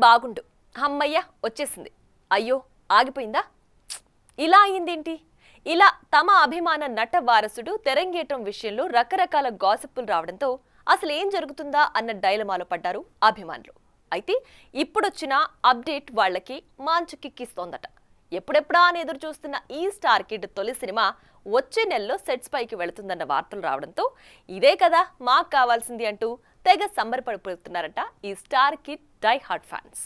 బాగుండు, అమ్మయ్య వచ్చేసింది, అయ్యో ఆగిపోయిందా, ఇలా అయిందేంటి, ఇలా తమ అభిమాన నట వారసుడు తెరంగేట్రం విషయంలో రకరకాల గాసిప్పులు రావడంతో అసలు ఏం జరుగుతుందా అన్న డైలమాలో పడ్డారు అభిమానులు. అయితే ఇప్పుడొచ్చిన అప్డేట్ వాళ్ళకి మంచి కిక్కిస్తోందట. ఎప్పుడెప్పుడా అని ఎదురు చూస్తున్న ఈ స్టార్ కిడ్ తొలి సినిమా వచ్చే నెలలో సెట్స్ పైకి వెళుతుందన్న వార్తలు రావడంతో ఇదే కదా మాకు కావాల్సింది అంటూ తెగ సంబరపడిపోతున్నారట ఈ star kid die hard fans.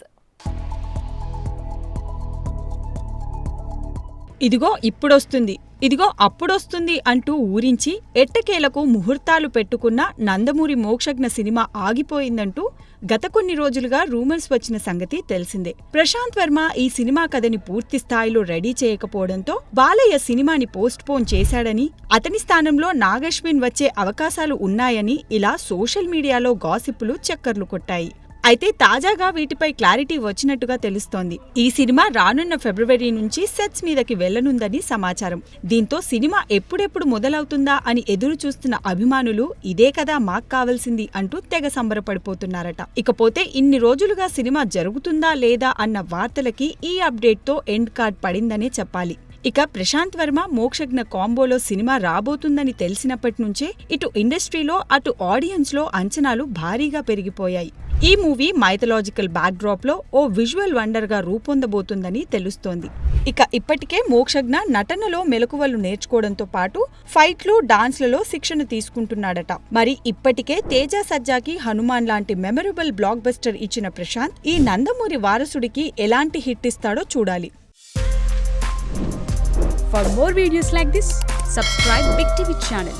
ఇదిగో ఇప్పుడొస్తుంది, ఇదిగో అప్పుడొస్తుంది అంటూ ఊరించి ఎట్టకేలకు ముహూర్తాలు పెట్టుకున్న నందమూరి మోక్షజ్ఞ సినిమా ఆగిపోయిందంటూ గత కొన్ని రోజులుగా రూమర్స్ వచ్చిన సంగతి తెలిసిందే. ప్రశాంత్ వర్మ ఈ సినిమా కథని పూర్తి స్థాయిలో రెడీ చేయకపోవడంతో బాలయ్య సినిమాని పోస్ట్ పోన్ చేశాడని, అతని స్థానంలో నాగశ్విన్ వచ్చే అవకాశాలు ఉన్నాయని ఇలా సోషల్ మీడియాలో గాసిప్పులు చక్కర్లు కొట్టాయి. అయితే తాజాగా వీటిపై క్లారిటీ వచ్చినట్టుగా తెలుస్తోంది. ఈ సినిమా రానున్న ఫిబ్రవరి నుంచి సెట్స్ మీదకి వెళ్లనుందని సమాచారం. దీంతో సినిమా ఎప్పుడెప్పుడు మొదలవుతుందా అని ఎదురు చూస్తున్న అభిమానులు ఇదే కదా మాకు కావాల్సింది అంటూ తెగ సంబరపడిపోతున్నారట. ఇకపోతే ఇన్ని రోజులుగా సినిమా జరుగుతుందా లేదా అన్న వార్తలకి ఈ అప్డేట్తో ఎండ్ కార్డ్ పడిందనే చెప్పాలి. ఇక ప్రశాంత్ వర్మ మోక్షజ్ఞ కాంబోలో సినిమా రాబోతుందని తెలిసినప్పటి నుంచే ఇటు ఇండస్ట్రీలో అటు ఆడియన్స్ లో అంచనాలు భారీగా పెరిగిపోయాయి. ఈ మూవీ మైథలాజికల్ బ్యాక్ డ్రాప్ లో ఓ విజువల్ వండర్ గా రూపొందబోతుందని తెలుస్తోంది. ఇక ఇప్పటికే మోక్షజ్ఞ నటనలో మెలకువలు నేర్చుకోవడంతో పాటు ఫైట్లు, డాన్స్లలో శిక్షణ తీసుకుంటున్నాడట. మరి ఇప్పటికే తేజ సజ్జాకి హనుమాన్ లాంటి మెమరబుల్ బ్లాక్ బస్టర్ ఇచ్చిన ప్రశాంత్ ఈ నందమూరి వారసుడికి ఎలాంటి హిట్ ఇస్తాడో చూడాలి. For more videos like this, subscribe Big TV channel.